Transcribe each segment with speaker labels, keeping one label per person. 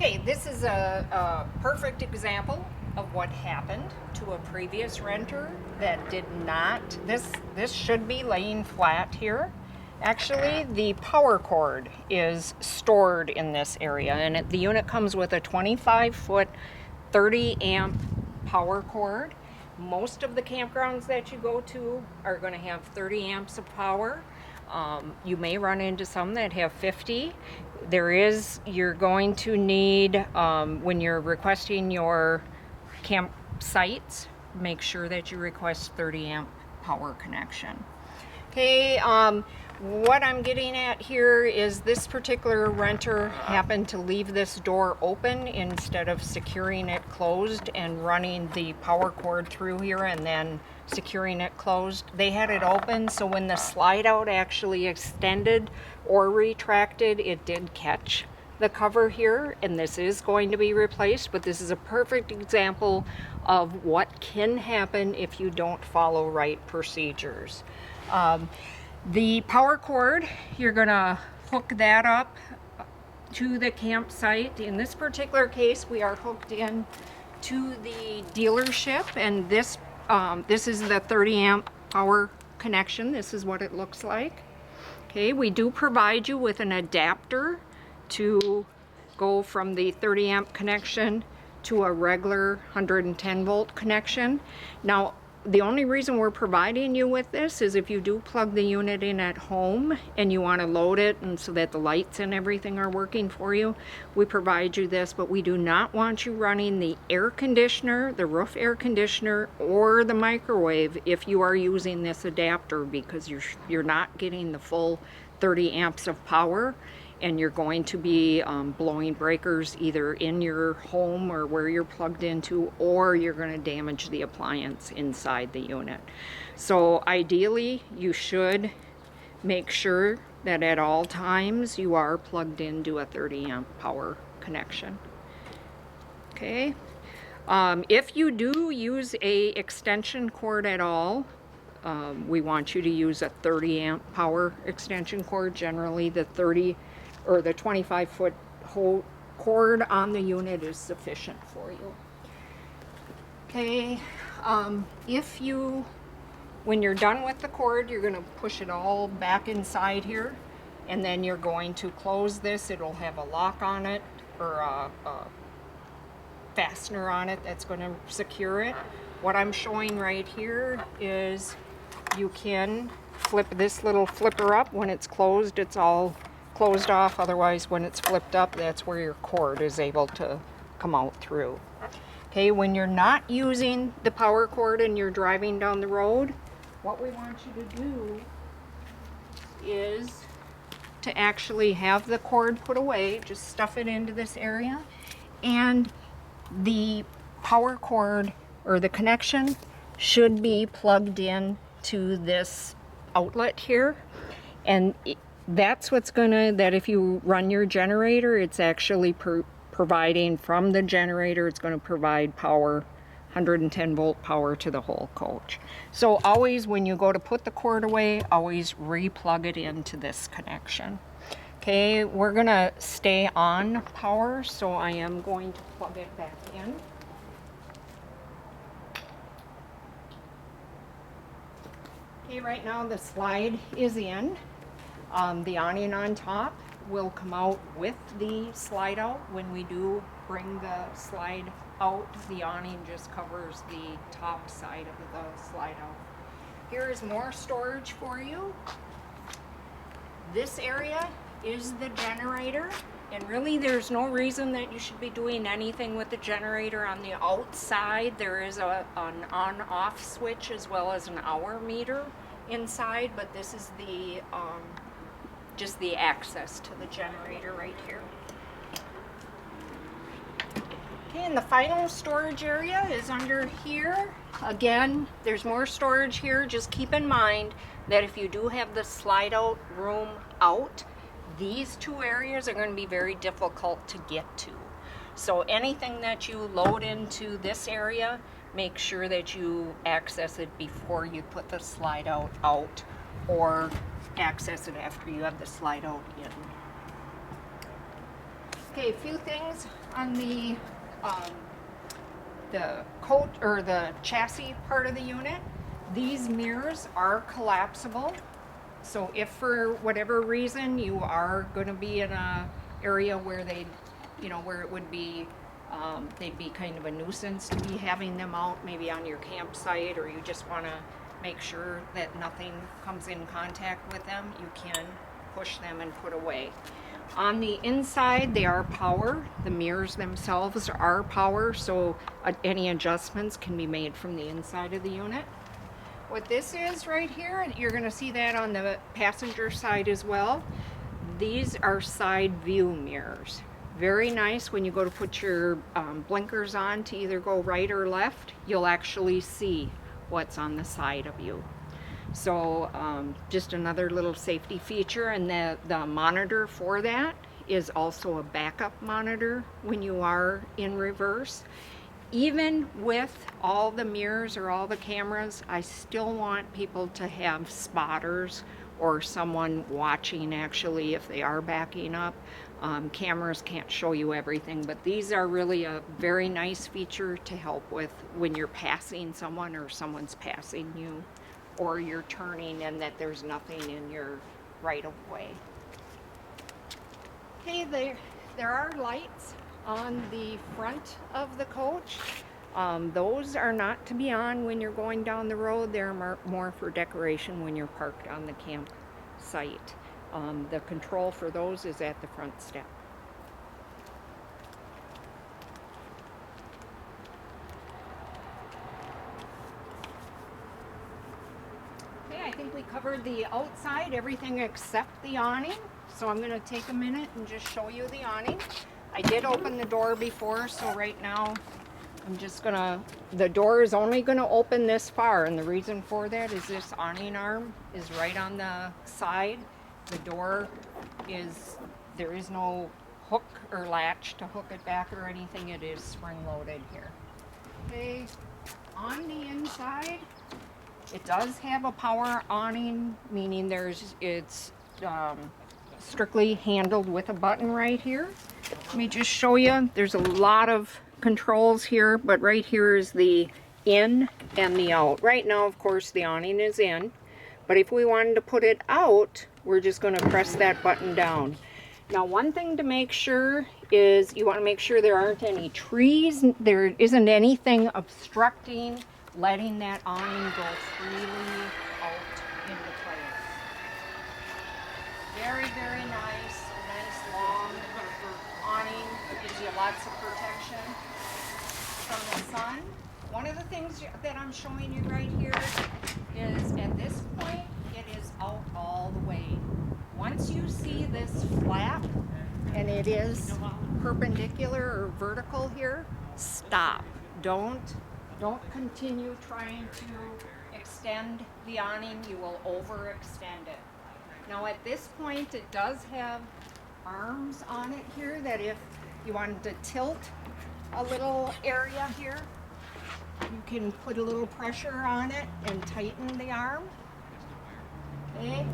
Speaker 1: Okay, this is a perfect example of what happened to a previous renter that did not. This should be laying flat here. Actually, the power cord is stored in this area, and the unit comes with a 25-foot, 30-amp power cord. Most of the campgrounds that you go to are going to have 30 amps of power. You may run into some that have 50. You're going to need, when you're requesting your campsites, make sure that you request 30 amp power connection. Okay, what I'm getting at here is this particular renter happened to leave this door open instead of securing it closed and running the power cord through here and then securing it closed. They had it open, so when the slide out actually extended or retracted, it did catch the cover here, and this is going to be replaced, but this is a perfect example of what can happen if you don't follow right procedures. The power cord, you're gonna hook that up to the campsite. In this particular case, we are hooked in to the dealership, and this is the 30 amp power connection. This is what it looks like. Okay, we do provide you with an adapter to go from the 30 amp connection to a regular 110 volt connection. Now, the only reason we're providing you with this is if you do plug the unit in at home and you want to load it and so that the lights and everything are working for you, we provide you this, but we do not want you running the air conditioner, the roof air conditioner, or the microwave if you are using this adapter, because you're not getting the full 30 amps of power, and you're going to be blowing breakers either in your home or where you're plugged into, or you're going to damage the appliance inside the unit. So ideally, you should make sure that at all times you are plugged into a 30 amp power connection. Okay. If you do use a extension cord at all, we want you to use a 30 amp power extension cord. Generally, the 25-foot cord on the unit is sufficient for you. Okay, when you're done with the cord, you're going to push it all back inside here, and then you're going to close this. It'll have a lock on it, or a fastener on it that's going to secure it. What I'm showing right here is you can flip this little flipper up. When it's closed, it's all closed off. Otherwise, when it's flipped up, that's where your cord is able to come out through. Okay, when you're not using the power cord and you're driving down the road, what we want you to do is to actually have the cord put away. Just stuff it into this area, and the power cord or the connection should be plugged in to this outlet here, and that's what's that if you run your generator, it's actually providing from the generator, it's going to provide power, 110 volt power to the whole coach. So always when you go to put the cord away, always re-plug it into this connection. Okay, we're going to stay on power, so I am going to plug it back in. Okay, right now the slide is in. The awning on top will come out with the slide out. When we do bring the slide out, the awning just covers the top side of the slide out. Here is more storage for you. This area is the generator, and really there's no reason that you should be doing anything with the generator. On the outside there is an on-off switch as well as an hour meter inside, but this is the just the access to the generator right here. Okay, and the final storage area is under here. Again, there's more storage here. Just keep in mind that if you do have the slide out room out, these two areas are going to be very difficult to get to. So anything that you load into this area, make sure that you access it before you put the slide out, or access it after you have the slide out in. Okay, a few things on the coat or the chassis part of the unit. These mirrors are collapsible. So if for whatever reason you are going to be in a area where where it would be, they'd be kind of a nuisance to be having them out maybe on your campsite, or you just want to make sure that nothing comes in contact with them, you can push them and put away. On the inside, they are power. The mirrors themselves are power, so any adjustments can be made from the inside of the unit. What this is right here, and you're going to see that on the passenger side as well, these are side view mirrors. Very nice when you go to put your blinkers on to either go right or left, you'll actually see what's on the side of you. So just another little safety feature, and the monitor for that is also a backup monitor when you are in reverse. Even with all the mirrors or all the cameras, I still want people to have spotters or someone watching actually if they are backing up. Cameras can't show you everything, but these are really a very nice feature to help with when you're passing someone or someone's passing you, or you're turning and that there's nothing in your right of way. Okay, there are lights on the front of the coach. Those are not to be on when you're going down the road. They're more for decoration when you're parked on the campsite. The control for those is at the front step. Okay, I think we covered the outside, everything except the awning. So I'm going to take a minute and just show you the awning. I did open the door before, so right now I'm just the door is only gonna open this far, and the reason for that is this awning arm is right on the side. The door there is no hook or latch to hook it back or anything. It is spring-loaded here. Okay, on the inside, it does have a power awning, meaning it's strictly handled with a button right here. Let me just show you. There's a lot of controls here, but right here is the in and the out. Right now, of course, the awning is in, but if we wanted to put it out, we're just going to press that button down. Now, one thing to make sure is you want to make sure there aren't any trees, there isn't anything obstructing letting that awning go freely out into place. Very, very nice. Nice long awning. It gives you lots of protection from the sun. One of the things that I'm showing you right here is at this point, it is out all the way. Once you see this flap and it is perpendicular or vertical here, stop. Don't continue trying to extend the awning. You will overextend it. Now at this point, it does have arms on it here that if you wanted to tilt a little area here, you can put a little pressure on it and tighten the arm. Okay.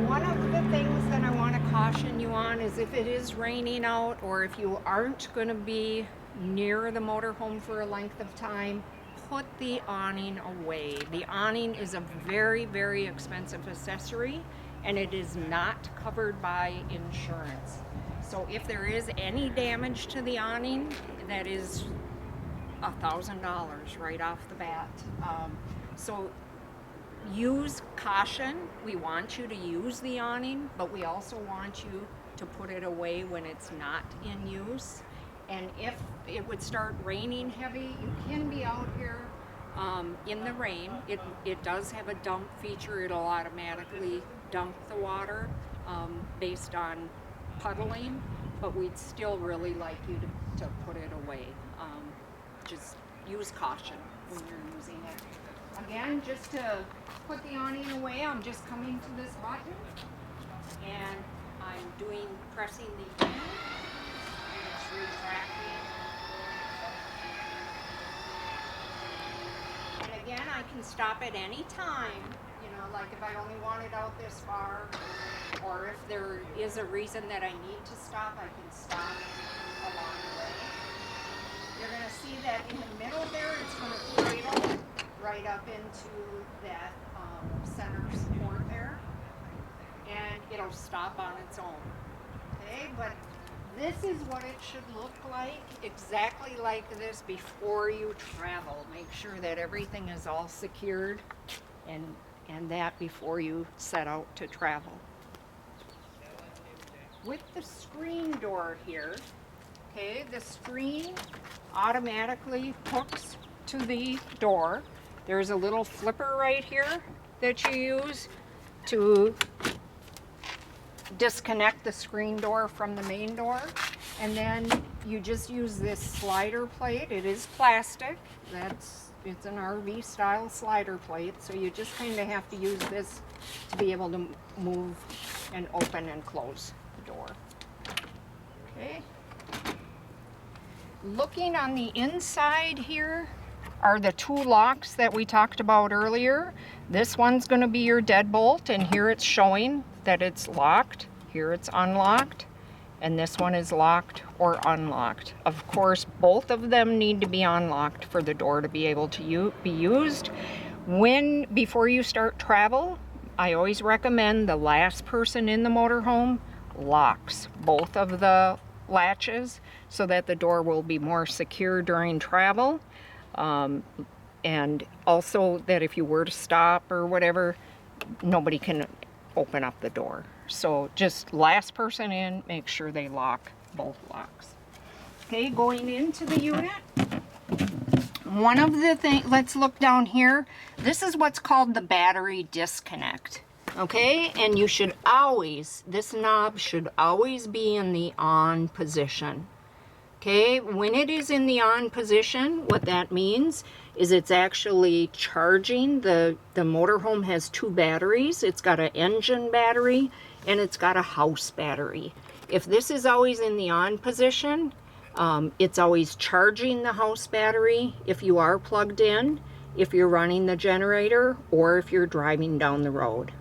Speaker 1: One of the things that I want to caution you on is if it is raining out, or if you aren't going to be near the motorhome for a length of time, put the awning away. The awning is a very, very expensive accessory, and it is not covered by insurance. So if there is any damage to the awning, that is $1,000 right off the bat. So use caution. We want you to use the awning, but we also want you to put it away when it's not in use. And if it would start raining heavy, you can be out here in the rain. It does have a dump feature. It'll automatically dump the water based on puddling, but we'd still really like you to put it away. Just use caution when you're using it. Again, just to put the awning away, I'm just coming to this button and I'm pressing the in, and it's retracting. And again, I can stop at any time, like if I only want it out this far. or if there is a reason that I need to stop, I can stop along the way. You're going to see that in the middle there, it's going to cradle right up into that center support there, and it'll stop on its own. Okay, but this is what it should look like, exactly like this before you travel. Make sure that everything is all secured and that before you set out to travel. With the screen door here, okay, the screen automatically hooks to the door. There's a little flipper right here that you use to disconnect the screen door from the main door, and then you just use this slider plate. It is plastic. It's an RV style slider plate, so you just kind of have to use this to be able to move and open and close the door. Okay. Looking on the inside here are the two locks that we talked about earlier. This one's going to be your deadbolt, and here it's showing that it's locked. Here it's unlocked, and this one is locked or unlocked. Of course, both of them need to be unlocked for the door to be able to be used. Before you start travel, I always recommend the last person in the motorhome locks both of the latches so that the door will be more secure during travel. And also that if you were to stop or whatever, nobody can open up the door. So just last person in, make sure they lock both locks. Okay, going into the unit, one of the things, let's look down here. This is what's called the battery disconnect. Okay, and you should always, this knob should always be in the on position. Okay, when it is in the on position, what that means is it's actually charging. The motorhome has two batteries. It's got an engine battery and it's got a house battery. If this is always in the on position, it's always charging the house battery if you are plugged in, if you're running the generator, or if you're driving down the road.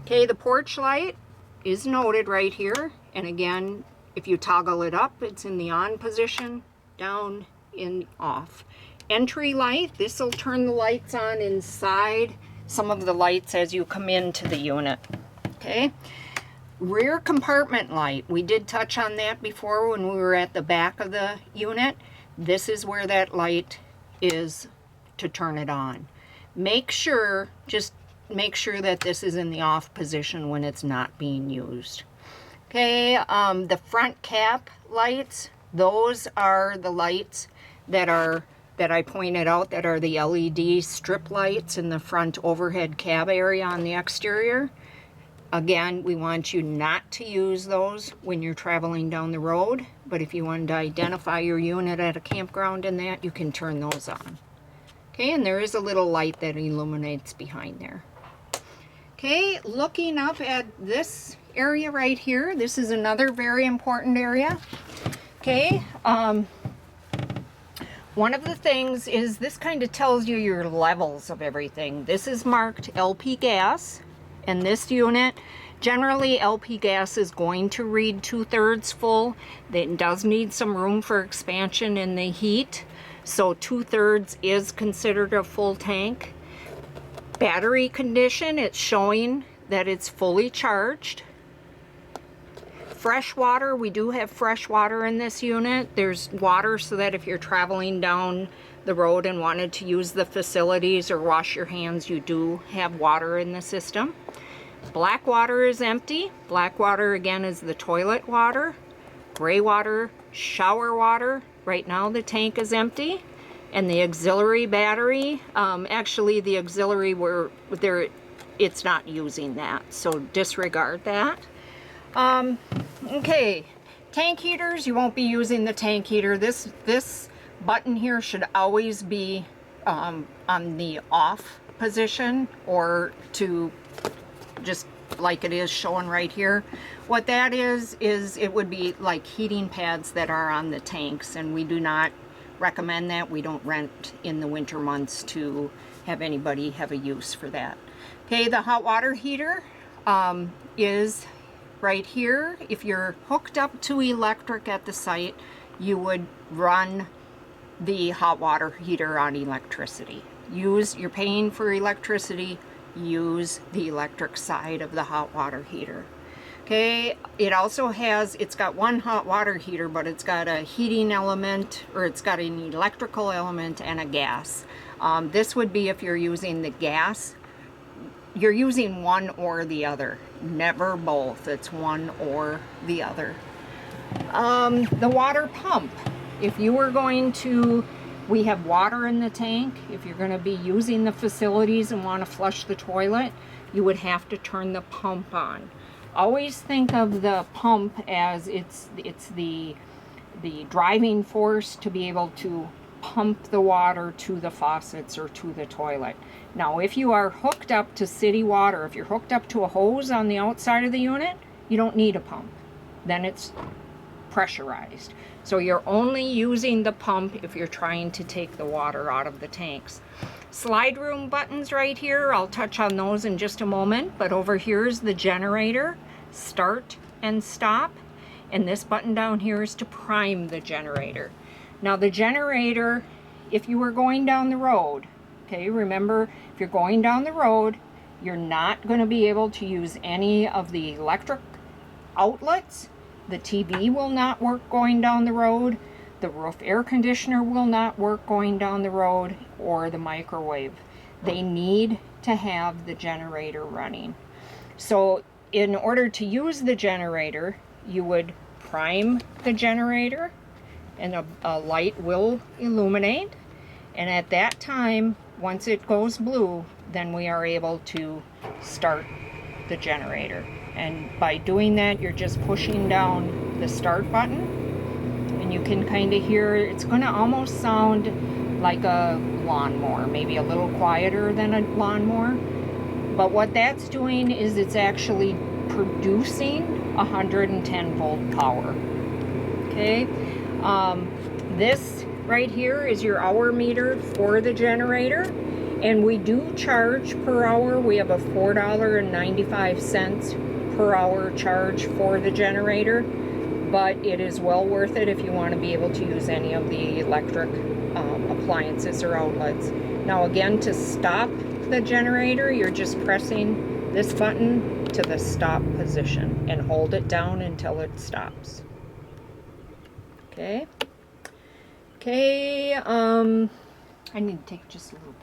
Speaker 1: Okay, the porch light is noted right here, and again, if you toggle it up, it's in the on position, down, in, off. Entry light, this will turn the lights on inside, some of the lights as you come into the unit. Okay, rear compartment light, we did touch on that before when we were at the back of the unit. This is where that light is to turn it on. Just make sure that this is in the off position when it's not being used. Okay, the front cap lights, those are the lights that I pointed out, that are the LED strip lights in the front overhead cab area on the exterior. Again, we want you not to use those when you're traveling down the road, but if you wanted to identify your unit at a campground and that, you can turn those on. Okay, and there is a little light that illuminates behind there. Okay, looking up at this area right here, this is another very important area. Okay, one of the things is this kind of tells you your levels of everything. This is marked LP gas, and this unit, generally LP gas is going to read 2/3 full. It does need some room for expansion in the heat, so 2/3 is considered a full tank. Battery condition, it's showing that it's fully charged. Fresh water, we do have fresh water in this unit. There's water so that if you're traveling down the road and wanted to use the facilities or wash your hands, you do have water in the system. Black water is empty. Black water, again, is the toilet water. Gray water, shower water. Right now the tank is empty. And the auxiliary battery, actually the auxiliary, it's not using that, so disregard that. Okay, tank heaters, you won't be using the tank heater. This button here should always be on the off position, or to just like it is showing right here. What that is it would be like heating pads that are on the tanks, and we do not recommend that. We don't rent in the winter months to have anybody have a use for that. Okay, the hot water heater is right here, if you're hooked up to electric at the site, you would run the hot water heater on electricity. You're paying for electricity, use the electric side of the hot water heater. Okay, it's got one hot water heater, but it's got a heating element, or it's got an electrical element and a gas. This would be if you're using the gas. You're using one or the other, never both. It's one or the other. The water pump. If you were going to, we have water in the tank. If you're going to be using the facilities and want to flush the toilet, you would have to turn the pump on. Always think of the pump as it's the driving force to be able to pump the water to the faucets or to the toilet. Now, if you are hooked up to city water, if you're hooked up to a hose on the outside of the unit, you don't need a pump. Then it's pressurized. So you're only using the pump if you're trying to take the water out of the tanks. Slide room buttons right here, I'll touch on those in just a moment, but over here is the generator, start and stop, and this button down here is to prime the generator. Now the generator, if you were going down the road, okay, remember, if you're going down the road, you're not going to be able to use any of the electric outlets. The TV will not work going down the road. The roof air conditioner will not work going down the road, or the microwave. They need to have the generator running. So in order to use the generator, you would prime the generator, and a light will illuminate. And at that time, once it goes blue, then we are able to start the generator. And by doing that, you're just pushing down the start button, and you can kind of hear, it's going to almost sound like a lawnmower, maybe a little quieter than a lawnmower. But what that's doing is it's actually producing 110 volt power. Okay, this right here is your hour meter for the generator, and we do charge per hour. We have a $4.95 per hour charge for the generator, but it is well worth it if you want to be able to use any of the electric appliances or outlets. Now again, to stop the generator, you're just pressing this button to the stop position and hold it down until it stops. Okay. Okay, I need to take just a little